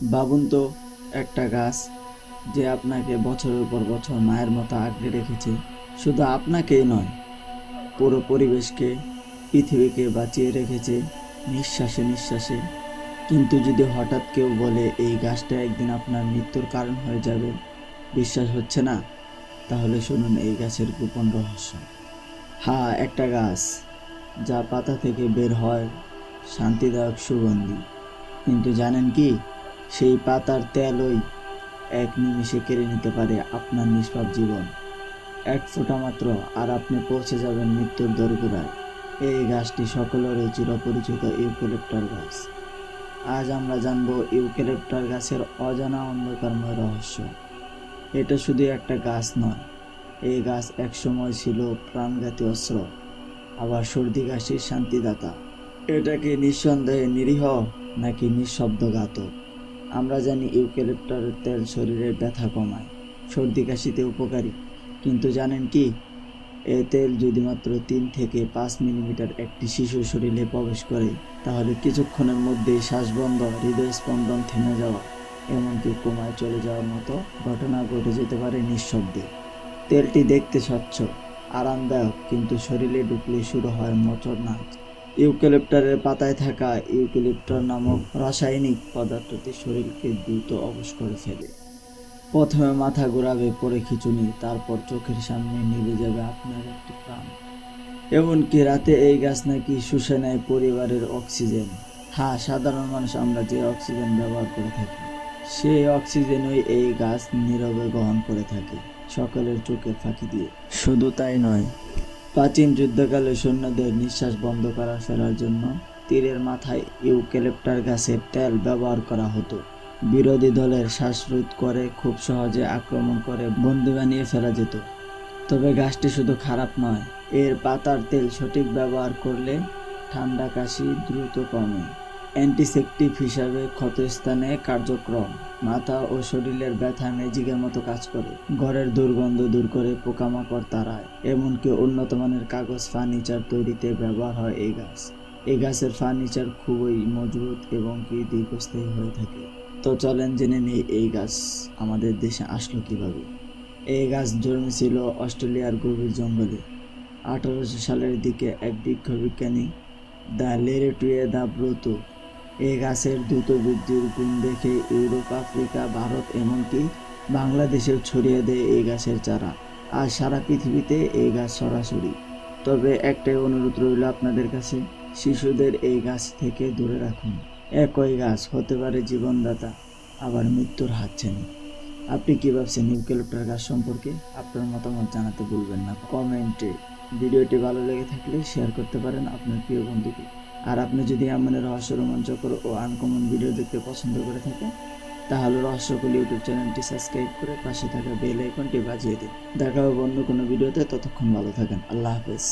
ভাবুন তো, একটা গাছ যে আপনাকে বছরের পর বছর মায়ের মতো আগলে রেখেছে, শুধু আপনাকেই নয়, পুরো পরিবেশকে, পৃথিবীকে বাঁচিয়ে রেখেছে নিঃশ্বাসে নিঃশ্বাসে। কিন্তু যদি হঠাৎ কেউ বলে এই গাছটা একদিন আপনার মৃত্যুর কারণ হয়ে যাবে, বিশ্বাস হচ্ছে না? তাহলে শুনুন এই গাছের গোপন রহস্য। হ্যাঁ, একটা গাছ যা পাতা থেকে বের হয় শান্তিদায়ক সুগন্ধি, কিন্তু জানেন কি, সেই পাতার তেলই এক নিমিষে কেড়ে নিতে পারে আপনার নিষ্পাপ জীবন। এক ফোঁটা মাত্র আর আপনি পৌঁছে যাবেন মৃত্যুর দোরগোড়ায়। এই গাছটি সকলেরই চিরপরিচিত ইউক্যালিপ্টাস গাছ। আজ আমরা জানবো ইউক্যালিপ্টাস গাছের অজানা অন্ধকারময় রহস্য। এটা শুধু একটা গাছ নয়, এই গাছ একসময় ছিল প্রাণঘাতী অস্ত্র, আবার সর্দি কাশির শান্তিদাতা। এটা কি নিঃসন্দেহে নিরীহ নাকি নিঃশব্দ ঘাতক? আমরা জানি ইউক্যালিপ্টাসের তেল শরীরের ব্যথা কমায়, সর্দি কাশিতে উপকারী। কিন্তু জানেন কি, এই তেল যদি মাত্র 3 থেকে 5 মিলিমিটার একটি শিশুর শরীরে প্রবেশ করে, তাহলে কিছুক্ষণের মধ্যেই শ্বাসবন্ধ, হৃদয় স্পন্দন থেমে যাওয়া, এমনকি কোমায় চলে যাওয়ার মতো ঘটনা ঘটে যেতে পারে নিঃশব্দে। তেলটি দেখতে স্বচ্ছ, আরামদায়ক, কিন্তু শরীরে ঢুকলে শুরু হয় মোচড় নাচ। ইউক্যালিপ্টাসের পাতায় থাকা ইউক্যালিপ্টাস নামক রাসায়নিক পদার্থটি শরীরকে দ্রুত অবশ করে ফেলে। প্রথমে মাথা ঘোরাবে, পরে খিঁচুনি, তারপর চোখের সামনে নিভে যাবে আপনার একটি প্রাণ। এমনকি রাতে এই গাছ নাকি শুষে নেয় পরিবারের অক্সিজেন। হ্যাঁ, সাধারণ মানুষ আমরা যে অক্সিজেন ব্যবহার করে থাকি, সেই অক্সিজেনই এই গাছ নীরবে গ্রহণ করে থাকে, সকলের চোখের ফাঁকি দিয়ে। শুধু তাই নয়, প্রাচীন যুদ্ধকালে সৈন্যদের নিঃশ্বাস বন্ধ করা ফেলার জন্য তীরের মাথায় ইউক্যালিপ্টাস গাছের তেল ব্যবহার করা হতো। বিরোধী দলের শ্বাসরোধ করে খুব সহজে আক্রমণ করে বন্দী বানিয়ে ফেলা যেত। তবে গাছটি শুধু খারাপ নয়, এর পাতার তেল সঠিক ব্যবহার করলে ঠান্ডা কাশি দ্রুত কমে। অ্যান্টিসেপটিক হিসাবে ক্ষতস্থানে কার্যক্রম, মাথা ও শরীরের ব্যথা ম্যাজিকের মতো কাজ করে, ঘরের দুর্গন্ধ দূর করে, পোকামাকড় তাড়ায়, এমনকি উন্নত মানের কাগজ ফার্নিচার তৈরিতে ব্যবহার হয় এই গাছ। এই গাছের ফার্নিচার খুবই মজবুত এবং কি দীর্ঘস্থায়ী হয়ে থাকে। তো চলেন জেনে নিই এই গাছ আমাদের দেশে আসলো কিভাবে। এই গাছ জন্মেছিল অস্ট্রেলিয়ার গভীর জঙ্গলে। 1800 সালের দিকে এক বৃক্ষ বিজ্ঞানী দ্য লেরেটুয়ে দ্য ব্রুতো এই গাছের দ্রুত বৃদ্ধির গুণ দেখে ইউরোপ, আফ্রিকা, ভারত, এমনকি বাংলাদেশেও ছড়িয়ে দেয় এই গাছের চারা। আর সারা পৃথিবীতে এই গাছ সরাসরি। তবে একটাই অনুরোধ রইল আপনাদের কাছে, শিশুদের এই গাছ থেকে দূরে রাখুন। একই গাছ হতে পারে জীবনদাতা, আবার মৃত্যুর হাতছানি। আপনি কি ভাবছেন ইউক্যালিপ্টাস গাছ সম্পর্কে? আপনার মতামত জানাতে ভুলবেন না কমেন্টে। ভিডিওটি ভালো লেগে থাকলে শেয়ার করতে পারেন আপনার প্রিয় বন্ধুকে। আর আপনি যদি এমন রহস্য, রোমাঞ্চকর ও আনকমন ভিডিও দেখতে পছন্দ করে থাকেন, তাহলে রহস্যকুল ইউটিউব চ্যানেলটি সাবস্ক্রাইব করে পাশে থাকা বেল আইকনটি বাজিয়ে দিন। দেখা হবে অন্য কোনো ভিডিওতে, ততক্ষণ ভালো থাকেন। আল্লাহ হাফেজ।